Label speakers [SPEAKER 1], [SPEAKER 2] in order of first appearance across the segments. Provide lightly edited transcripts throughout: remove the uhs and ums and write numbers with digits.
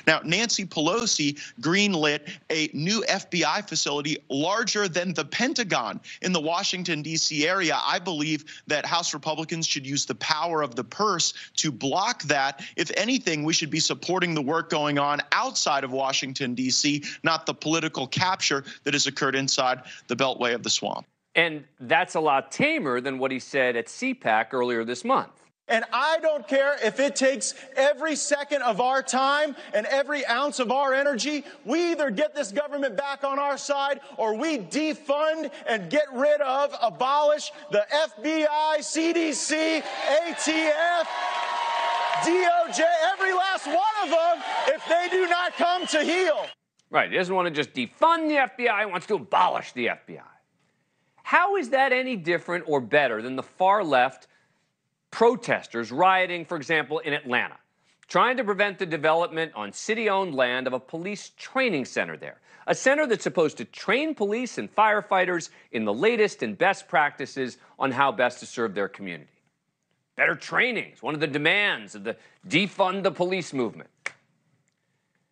[SPEAKER 1] Now, Nancy Pelosi greenlit a new FBI facility larger than the Pentagon in the Washington, D.C. area. I believe that House Republicans should use the power of the purse to block that. If anything, we should be supporting the work going on outside of Washington, D.C., not the political capture that has occurred inside the Beltway of the Swamp.
[SPEAKER 2] And that's a lot tamer than what he said at CPAC earlier this month.
[SPEAKER 3] And I don't care if it takes every second of our time and every ounce of our energy. We either get this government back on our side or we defund and get rid of, abolish the FBI, CDC, ATF, DOJ, every last one of them, if they do not come to heel.
[SPEAKER 2] Right. He doesn't want to just defund the FBI. He wants to abolish the FBI. How is that any different or better than the far left protesters rioting, for example, in Atlanta, trying to prevent the development on city-owned land of a police training center there, a center that's supposed to train police and firefighters in the latest and best practices on how best to serve their community? Better training is one of the demands of the defund the police movement.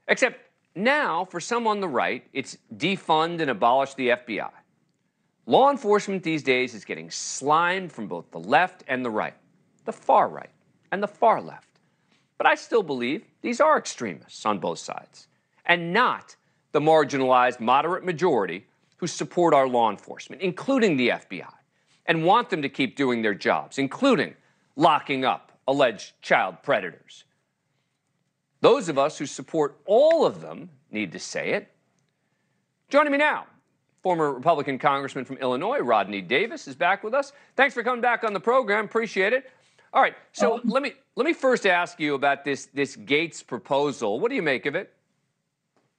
[SPEAKER 2] Except now, for some on the right, it's defund and abolish the FBI. Law enforcement these days is getting slimed from both the left and the right, the far right and the far left. But I still believe these are extremists on both sides, and not the marginalized moderate majority who support our law enforcement, including the FBI, and want them to keep doing their jobs, including locking up alleged child predators. Those of us who support all of them need to say it. Joining me now, former Republican Congressman from Illinois, Rodney Davis, is back with us. Thanks for coming back on the program. Appreciate it. All right, so let me first ask you about this Gaetz proposal. What do you make of it?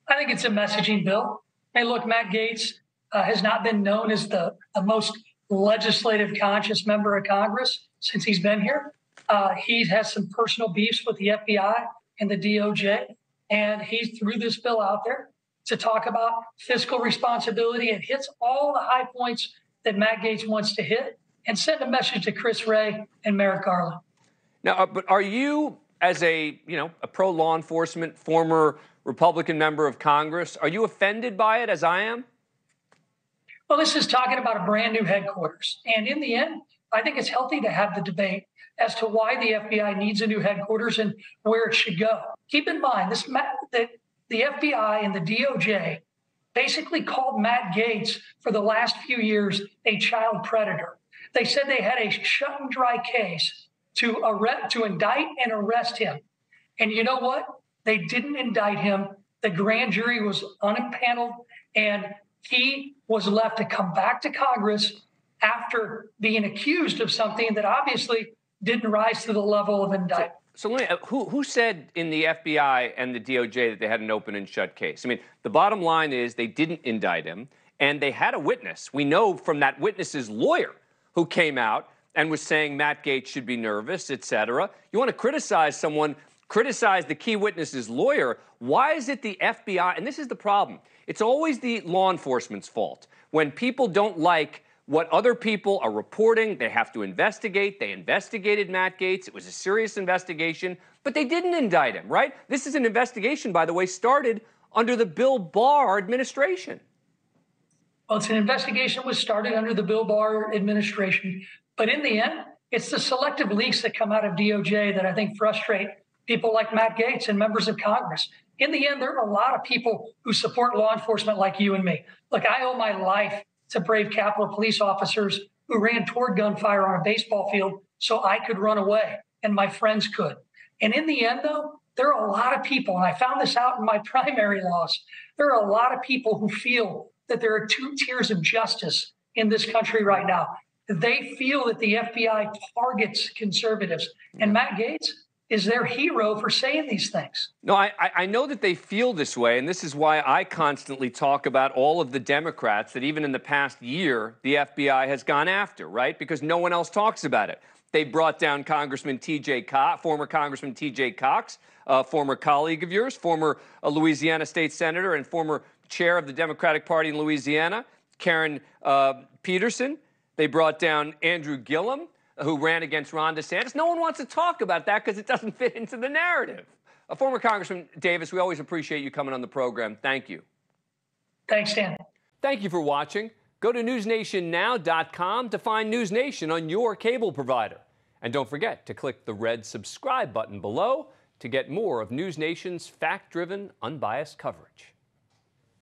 [SPEAKER 4] I think it's a messaging bill. Hey, look, Matt Gaetz has not been known as the most legislative conscious member of Congress since he's been here. He has some personal beefs with the FBI and the DOJ, and he threw this bill out there to talk about fiscal responsibility. It hits all the high points that Matt Gaetz wants to hit and send a message to Chris Wray and Merrick Garland.
[SPEAKER 2] Now, but are you, as a pro-law enforcement, former Republican member of Congress, are you offended by it as I am?
[SPEAKER 4] Well, this is talking about a brand new headquarters. And in the end, I think it's healthy to have the debate as to why the FBI needs a new headquarters and where it should go. Keep in mind that the FBI and the DOJ basically called Matt Gaetz for the last few years a child predator. They said they had a shut and dry case to indict and arrest him. And you know what? They didn't indict him. The grand jury was unimpaneled, and he was left to come back to Congress after being accused of something that obviously didn't rise to the level of indictment.
[SPEAKER 2] So let me, who said in the FBI and the DOJ that they had an open and shut case? I mean, the bottom line is they didn't indict him, and they had a witness. We know from that witness's lawyer who came out and was saying Matt Gaetz should be nervous, et cetera. You want to criticize someone, criticize the key witness's lawyer. Why is it the FBI? And this is the problem. It's always the law enforcement's fault. When people don't like what other people are reporting, they have to investigate. They investigated Matt Gaetz. It was a serious investigation, but they didn't indict him, right? This is an investigation, by the way, started under the Bill Barr administration.
[SPEAKER 4] Well, it's an investigation that was started under the Bill Barr administration. But in the end, it's the selective leaks that come out of DOJ that I think frustrate people like Matt Gaetz and members of Congress. In the end, there are a lot of people who support law enforcement like you and me. Look, I owe my life to brave Capitol police officers who ran toward gunfire on a baseball field so I could run away and my friends could. And in the end, though, there are a lot of people, and I found this out in my primary loss, there are a lot of people who feel that there are two tiers of justice in this country right now. They feel that the FBI targets conservatives, and Matt Gaetz is their hero for saying these things.
[SPEAKER 2] No, I know that they feel this way, and this is why I constantly talk about all of the Democrats that even in the past year, the FBI has gone after, right? Because no one else talks about it. They brought down Congressman T.J. Cox, former Congressman T.J. Cox, former colleague of yours, former Louisiana state senator and former chair of the Democratic Party in Louisiana, Karen Peterson. They brought down Andrew Gillum, who ran against Ron DeSantis. No one wants to talk about that because it doesn't fit into the narrative. Former Congressman Davis, we always appreciate you coming on the program. Thank you.
[SPEAKER 4] Thanks, Dan.
[SPEAKER 2] Thank you for watching. Go to newsnationnow.com to find News Nation on your cable provider. And don't forget to click the red subscribe button below to get more of News Nation's fact-driven, unbiased coverage.